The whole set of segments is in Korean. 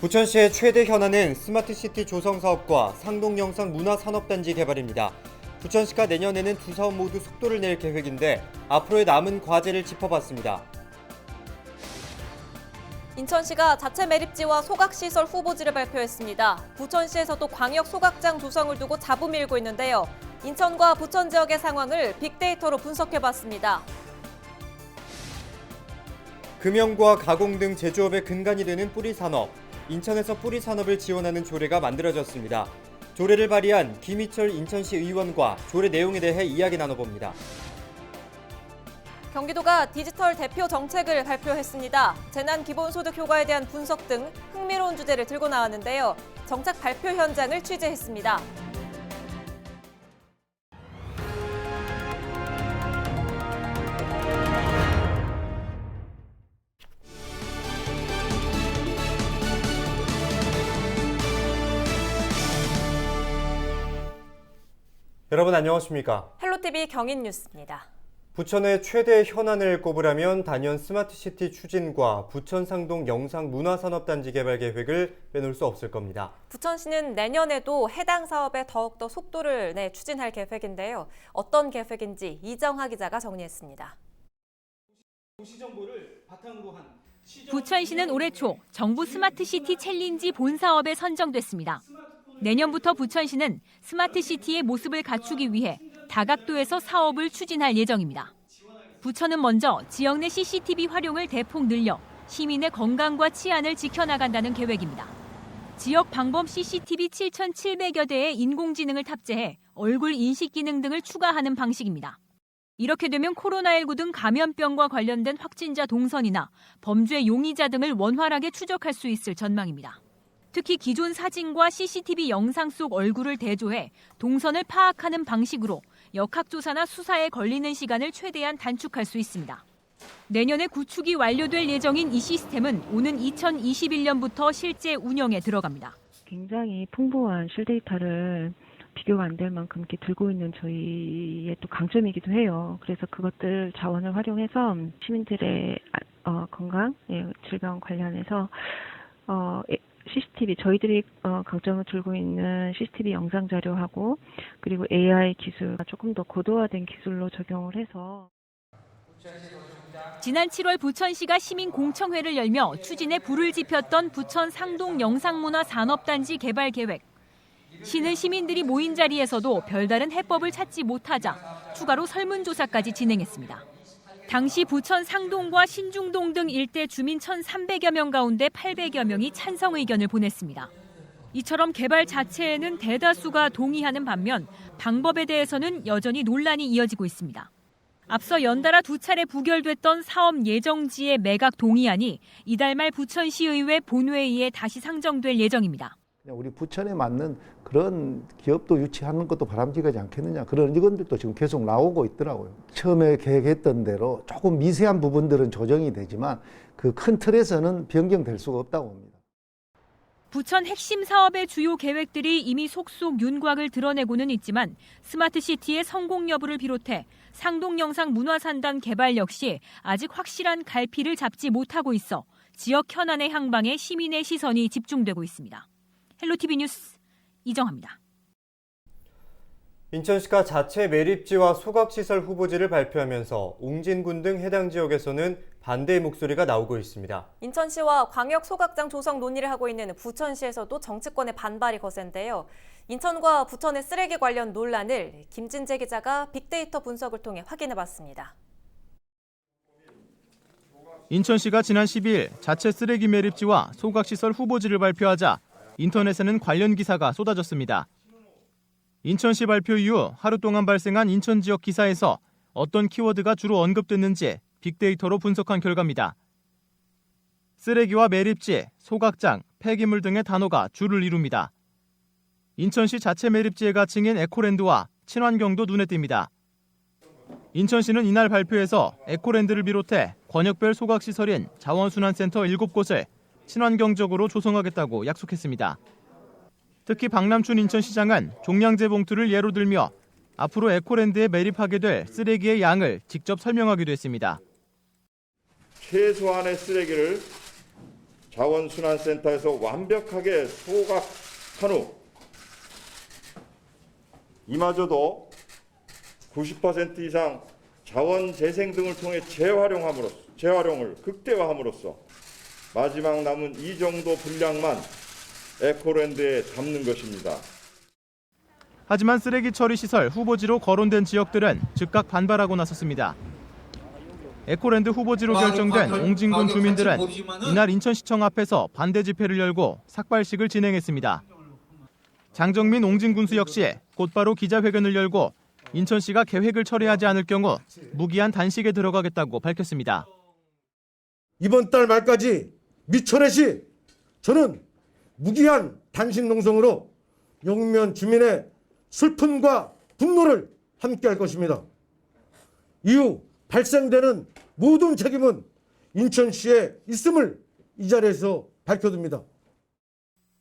부천시의 최대 현안은 스마트시티 조성 사업과 상동영상문화산업단지 개발입니다. 부천시가 내년에는 두 사업 모두 속도를 낼 계획인데 앞으로의 남은 과제를 짚어봤습니다. 인천시가 자체 매립지와 소각시설 후보지를 발표했습니다. 부천시에서도 광역 소각장 조성을 두고 잡음일고 있는데요. 인천과 부천 지역의 상황을 빅데이터로 분석해봤습니다. 금형과 가공 등 제조업의 근간이 되는 뿌리산업. 인천에서 뿌리산업을 지원하는 조례가 만들어졌습니다. 조례를 발의한 김희철 인천시 의원과 조례 내용에 대해 이야기 나눠봅니다. 경기도가 디지털 대표 정책을 발표했습니다. 재난기본소득 효과에 대한 분석 등 흥미로운 주제를 들고 나왔는데요. 정책 발표 현장을 취재했습니다. 여러분 안녕하십니까? 헬로티비 경인뉴스입니다. 부천의 최대 현안을 꼽으라면 단연 스마트시티 추진과 부천 상동 영상문화산업단지 개발 계획을 빼놓을 수 없을 겁니다. 부천시는 내년에도 해당 사업에 더욱더 속도를 내 추진할 계획인데요. 어떤 계획인지 이정하 기자가 정리했습니다. 부천시는 올해 초 정부 스마트시티 챌린지 본사업에 선정됐습니다. 내년부터 부천시는 스마트시티의 모습을 갖추기 위해 다각도에서 사업을 추진할 예정입니다. 부천은 먼저 지역 내 CCTV 활용을 대폭 늘려 시민의 건강과 치안을 지켜나간다는 계획입니다. 지역 방범 CCTV 7,700여 대의 인공지능을 탑재해 얼굴 인식 기능 등을 추가하는 방식입니다. 이렇게 되면 코로나19 등 감염병과 관련된 확진자 동선이나 범죄 용의자 등을 원활하게 추적할 수 있을 전망입니다. 특히 기존 사진과 CCTV 영상 속 얼굴을 대조해 동선을 파악하는 방식으로 역학조사나 수사에 걸리는 시간을 최대한 단축할 수 있습니다. 내년에 구축이 완료될 예정인 이 시스템은 오는 2021년부터 실제 운영에 들어갑니다. 굉장히 풍부한 실데이터를 비교가 안 될 만큼 이렇게 들고 있는 저희의 또 강점이기도 해요. 그래서 그것들 자원을 활용해서 시민들의 건강, 질병 관련해서 CCTV, 저희들이 강점을 들고 있는 CCTV 영상 자료하고 그리고 AI 기술, 조금 더 고도화된 기술로 적용을 해서 지난 7월 부천시가 시민공청회를 열며 추진에 불을 지폈던 부천 상동 영상문화 산업단지 개발 계획. 시는 시민들이 모인 자리에서도 별다른 해법을 찾지 못하자 추가로 설문조사까지 진행했습니다. 당시 부천 상동과 신중동 등 일대 주민 1,300여 명 가운데 800여 명이 찬성 의견을 보냈습니다. 이처럼 개발 자체에는 대다수가 동의하는 반면 방법에 대해서는 여전히 논란이 이어지고 있습니다. 앞서 연달아 두 차례 부결됐던 사업 예정지의 매각 동의안이 이달 말 부천시의회 본회의에 다시 상정될 예정입니다. 우리 부천에 맞는 그런 기업도 유치하는 것도 바람직하지 않겠느냐, 그런 의견들도 지금 계속 나오고 있더라고요. 처음에 계획했던 대로 조금 미세한 부분들은 조정이 되지만 그 큰 틀에서는 변경될 수가 없다고 봅니다. 부천 핵심 사업의 주요 계획들이 이미 속속 윤곽을 드러내고는 있지만 스마트시티의 성공 여부를 비롯해 상동영상문화산단 개발 역시 아직 확실한 갈피를 잡지 못하고 있어 지역 현안의 향방에 시민의 시선이 집중되고 있습니다. 헬로티비 뉴스 이정하입니다. 인천시가 자체 매립지와 소각시설 후보지를 발표하면서 웅진군 등 해당 지역에서는 반대의 목소리가 나오고 있습니다. 인천시와 광역 소각장 조성 논의를 하고 있는 부천시에서도 정치권의 반발이 거센데요. 인천과 부천의 쓰레기 관련 논란을 김진재 기자가 빅데이터 분석을 통해 확인해봤습니다. 인천시가 지난 12일 자체 쓰레기 매립지와 소각시설 후보지를 발표하자 인터넷에는 관련 기사가 쏟아졌습니다. 인천시 발표 이후 하루 동안 발생한 인천 지역 기사에서 어떤 키워드가 주로 언급됐는지 빅데이터로 분석한 결과입니다. 쓰레기와 매립지, 소각장, 폐기물 등의 단어가 주를 이룹니다. 인천시 자체 매립지의 가칭인 에코랜드와 친환경도 눈에 띕니다. 인천시는 이날 발표에서 에코랜드를 비롯해 권역별 소각시설인 자원순환센터 7곳을 친환경적으로 조성하겠다고 약속했습니다. 특히 박남춘 인천시장은 종량제 봉투를 예로 들며 앞으로 에코랜드에 매립하게 될 쓰레기의 양을 직접 설명하기도 했습니다. 최소한의 쓰레기를 자원순환센터에서 완벽하게 소각한 후 이마저도 90% 이상 자원 재생 등을 통해 재활용을 극대화함으로써 마지막 남은 이 정도 분량만 에코랜드에 담는 것입니다. 하지만 쓰레기 처리 시설 후보지로 거론된 지역들은 즉각 반발하고 나섰습니다. 에코랜드 후보지로 결정된 옹진군 주민들은 이날 인천시청 앞에서 반대 집회를 열고 삭발식을 진행했습니다. 장정민 옹진군수 역시 곧바로 기자회견을 열고 인천시가 계획을 처리하지 않을 경우 무기한 단식에 들어가겠다고 밝혔습니다. 이번 달 말까지 미천의 저는 무기한 단식 농성으로 영면 주민의 슬픔과 분노를 함께할 것입니다. 이후 발생되는 모든 책임은 인천시에 있음을 이 자리에서 밝혀둡니다.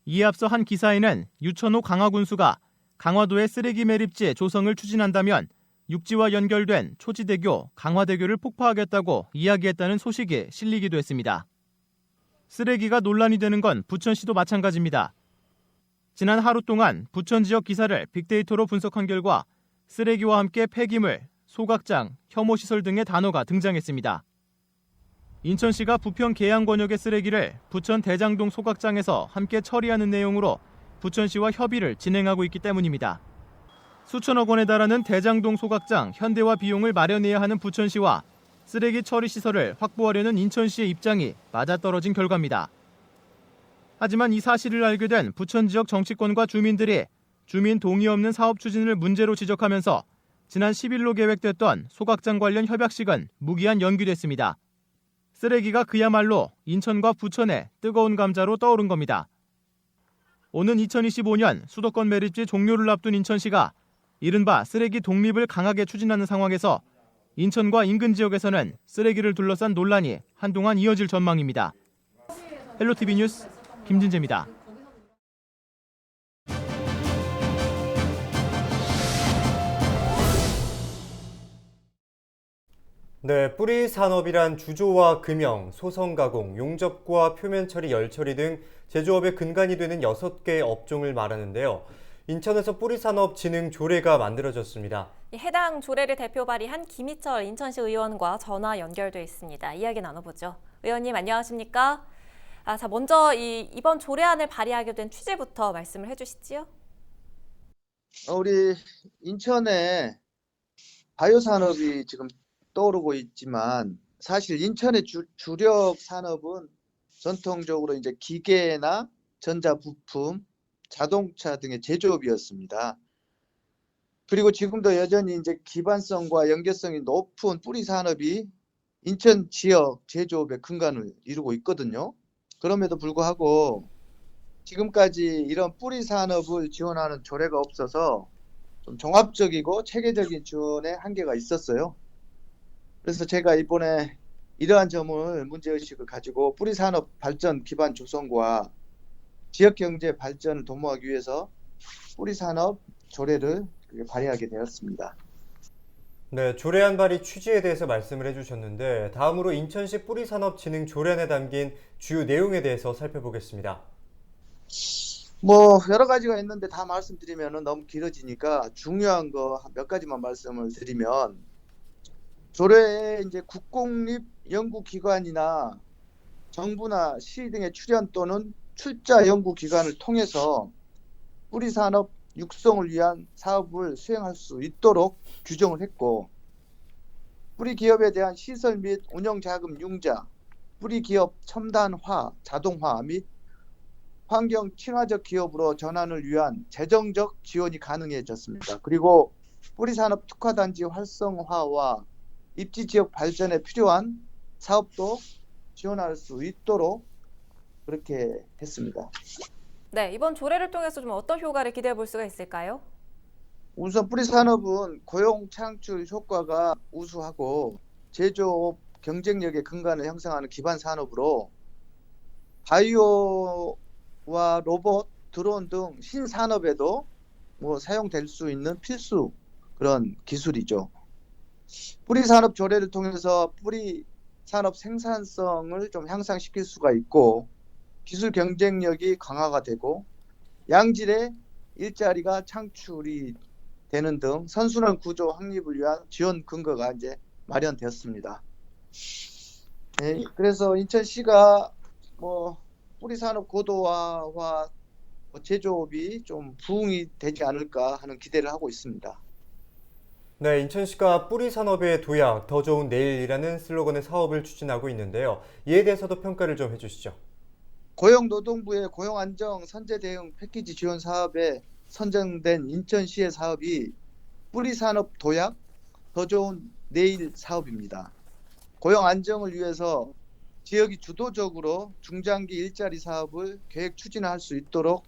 이에 앞서 한 기사에는 유천호 강화군수가 강화도의 쓰레기 매립지 조성을 추진한다면 육지와 연결된 초지대교, 강화대교를 폭파하겠다고 이야기했다는 소식이 실리기도 했습니다. 쓰레기가 논란이 되는 건 부천시도 마찬가지입니다. 지난 하루 동안 부천 지역 기사를 빅데이터로 분석한 결과 쓰레기와 함께 폐기물, 소각장, 혐오시설 등의 단어가 등장했습니다. 인천시가 부평 계양권역의 쓰레기를 부천 대장동 소각장에서 함께 처리하는 내용으로 부천시와 협의를 진행하고 있기 때문입니다. 수천억 원에 달하는 대장동 소각장 현대화 비용을 마련해야 하는 부천시와 쓰레기 처리 시설을 확보하려는 인천시의 입장이 맞아떨어진 결과입니다. 하지만 이 사실을 알게 된 부천 지역 정치권과 주민들이 주민 동의 없는 사업 추진을 문제로 지적하면서 지난 10일로 계획됐던 소각장 관련 협약식은 무기한 연기됐습니다. 쓰레기가 그야말로 인천과 부천의 뜨거운 감자로 떠오른 겁니다. 오는 2025년 수도권 매립지 종료를 앞둔 인천시가 이른바 쓰레기 독립을 강하게 추진하는 상황에서 인천과 인근 지역에서는 쓰레기를 둘러싼 논란이 한동안 이어질 전망입니다. 헬로티비 뉴스 김진재입니다. 네, 뿌리 산업이란 주조와 금형, 소성 가공, 용접과 표면 처리, 열 처리 등 제조업의 근간이 되는 6개의 업종을 말하는데요. 인천에서 뿌리산업진흥조례가 만들어졌습니다. 해당 조례를 대표 발의한 김희철 인천시 의원과 전화 연결돼 있습니다. 이야기 나눠보죠. 의원님 안녕하십니까? 자, 먼저 이번 조례안을 발의하게 된 취지부터 말씀을 해주시지요. 우리 인천에 바이오 산업이 지금 떠오르고 있지만 사실 인천의 주력 산업은 전통적으로 이제 기계나 전자 부품, 자동차 등의 제조업이었습니다. 그리고 지금도 여전히 이제 기반성과 연계성이 높은 뿌리 산업이 인천 지역 제조업의 근간을 이루고 있거든요. 그럼에도 불구하고 지금까지 이런 뿌리 산업을 지원하는 조례가 없어서 좀 종합적이고 체계적인 지원에 한계가 있었어요. 그래서 제가 이번에 이러한 점을 문제의식을 가지고 뿌리 산업 발전 기반 조성과 지역 경제 발전을 도모하기 위해서 뿌리 산업 조례를 발의하게 되었습니다. 네, 조례안 발의 취지에 대해서 말씀을 해주셨는데 다음으로 인천시 뿌리산업진흥 조례안에 담긴 주요 내용에 대해서 살펴보겠습니다. 여러 가지가 있는데 다 말씀드리면 너무 길어지니까 중요한 거 몇 가지만 말씀을 드리면 조례에 이제 국공립 연구기관이나 정부나 시 등의 출연 또는 출자 연구기관을 통해서 뿌리산업 육성을 위한 사업을 수행할 수 있도록 규정을 했고, 뿌리기업에 대한 시설 및 운영자금 융자, 뿌리기업 첨단화, 자동화 및 환경 친화적 기업으로 전환을 위한 재정적 지원이 가능해졌습니다. 그리고 뿌리산업 특화단지 활성화와 입지지역 발전에 필요한 사업도 지원할 수 있도록 그렇게 했습니다. 네, 이번 조례를 통해서 좀 어떤 효과를 기대해 볼 수가 있을까요? 우선 뿌리산업은 고용 창출 효과가 우수하고 제조업 경쟁력의 근간을 형성하는 기반 산업으로 바이오와 로봇, 드론 등 신산업에도 사용될 수 있는 필수 그런 기술이죠. 뿌리산업 조례를 통해서 뿌리산업 생산성을 좀 향상시킬 수가 있고, 기술 경쟁력이 강화가 되고 양질의 일자리가 창출이 되는 등 선순환 구조 확립을 위한 지원 근거가 이제 마련되었습니다. 네, 그래서 인천시가 뿌리산업 고도화와 제조업이 좀 부흥이 되지 않을까 하는 기대를 하고 있습니다. 네, 인천시가 뿌리 산업의 도약, 더 좋은 내일이라는 슬로건의 사업을 추진하고 있는데요. 이에 대해서도 평가를 좀 해주시죠. 고용노동부의 고용안정 선제 대응 패키지 지원 사업에 선정된 인천시의 사업이 뿌리산업 도약, 더 좋은 내일 사업입니다. 고용 안정을 위해서 지역이 주도적으로 중장기 일자리 사업을 계획 추진할 수 있도록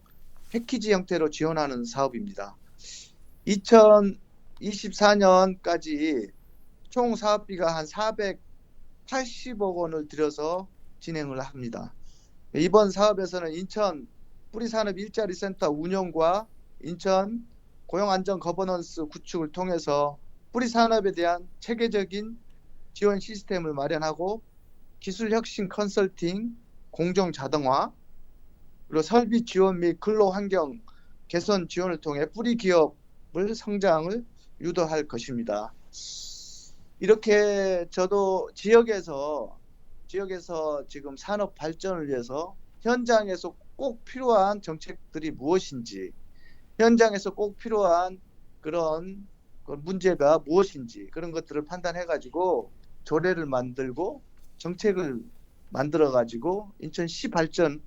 패키지 형태로 지원하는 사업입니다. 2024년까지 총 사업비가 한 480억 원을 들여서 진행을 합니다. 이번 사업에서는 인천 뿌리산업 일자리센터 운영과 인천 고용안정 거버넌스 구축을 통해서 뿌리산업에 대한 체계적인 지원 시스템을 마련하고 기술혁신 컨설팅, 공정자동화, 그리고 설비 지원 및 근로환경 개선 지원을 통해 뿌리 기업을 성장을 유도할 것입니다. 이렇게 저도 지역에서 지금 산업 발전을 위해서 현장에서 꼭 필요한 정책들이 무엇인지, 현장에서 꼭 필요한 그런 문제가 무엇인지 그런 것들을 판단해가지고 조례를 만들고 정책을 만들어가지고 인천시 발전,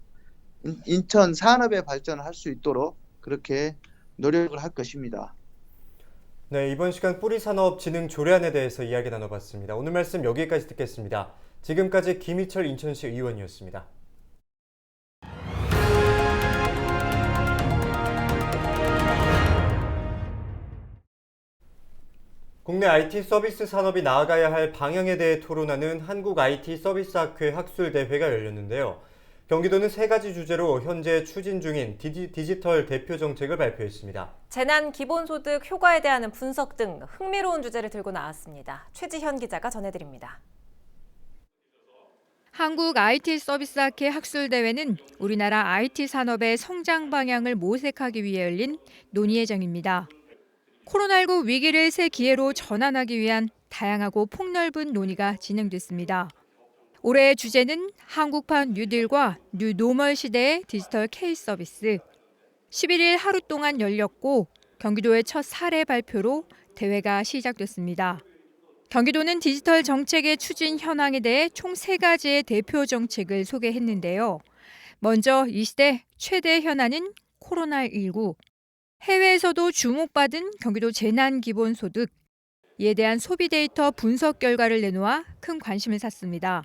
인천 산업의 발전을 할 수 있도록 그렇게 노력을 할 것입니다. 네, 이번 시간 뿌리산업 진흥 조례안에 대해서 이야기 나눠봤습니다. 오늘 말씀 여기까지 듣겠습니다. 지금까지 김희철 인천시 의원이었습니다. 국내 IT 서비스 산업이 나아가야 할 방향에 대해 토론하는 한국 IT 서비스 학회 학술대회가 열렸는데요. 경기도는 3가지 주제로 현재 추진 중인 디지털 대표 정책을 발표했습니다. 재난 기본소득 효과에 대한 분석 등 흥미로운 주제를 들고 나왔습니다. 최지현 기자가 전해드립니다. 한국 IT 서비스 학회 학술대회는 우리나라 IT 산업의 성장 방향을 모색하기 위해 열린 논의의 장입니다. 코로나19 위기를 새 기회로 전환하기 위한 다양하고 폭넓은 논의가 진행됐습니다. 올해의 주제는 한국판 뉴딜과 뉴노멀 시대의 디지털 K-서비스. 11일 하루 동안 열렸고 경기도의 첫 사례 발표로 대회가 시작됐습니다. 경기도는 디지털 정책의 추진 현황에 대해 총 3가지의 대표 정책을 소개했는데요. 먼저 이 시대 최대 현안은 코로나19. 해외에서도 주목받은 경기도 재난기본소득. 이에 대한 소비 데이터 분석 결과를 내놓아 큰 관심을 샀습니다.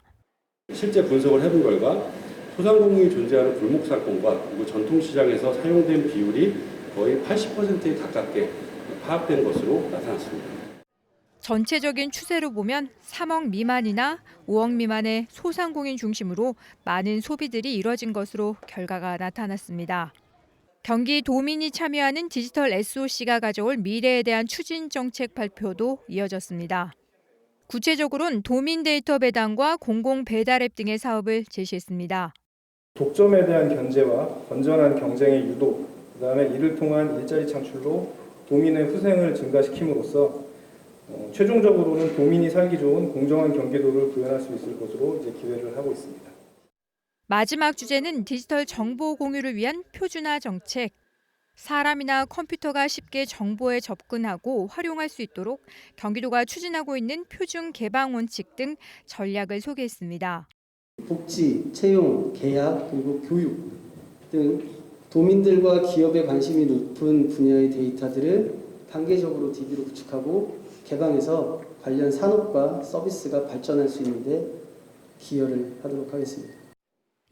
실제 분석을 해본 결과 소상공인이 존재하는 불목 사건과 그리고 전통시장에서 사용된 비율이 거의 80%에 가깝게 파악된 것으로 나타났습니다. 전체적인 추세로 보면 3억 미만이나 5억 미만의 소상공인 중심으로 많은 소비들이 이뤄진 것으로 결과가 나타났습니다. 경기도민이 참여하는 디지털 SOC가 가져올 미래에 대한 추진 정책 발표도 이어졌습니다. 구체적으로는 도민 데이터 배당과 공공 배달 앱 등의 사업을 제시했습니다. 독점에 대한 견제와 건전한 경쟁의 유도, 그다음에 이를 통한 일자리 창출로 도민의 후생을 증가시킴으로써 최종적으로는 도민이 살기 좋은 공정한 경기도를 구현할 수 있을 것으로 이제 기대를 하고 있습니다. 마지막 주제는 디지털 정보 공유를 위한 표준화 정책. 사람이나 컴퓨터가 쉽게 정보에 접근하고 활용할 수 있도록 경기도가 추진하고 있는 표준 개방 원칙 등 전략을 소개했습니다. 복지, 채용, 계약, 그리고 교육 등 도민들과 기업의 관심이 높은 분야의 데이터들을 단계적으로 DB로 구축하고 개방해서 관련 산업과 서비스가 발전할 수 있는데 기여를 하도록 하겠습니다.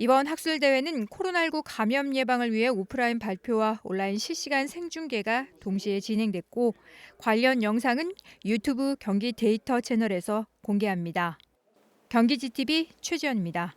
이번 학술대회는 코로나19 감염 예방을 위해 오프라인 발표와 온라인 실시간 생중계가 동시에 진행됐고 관련 영상은 유튜브 경기 데이터 채널에서 공개합니다. 경기지TV 최지연입니다.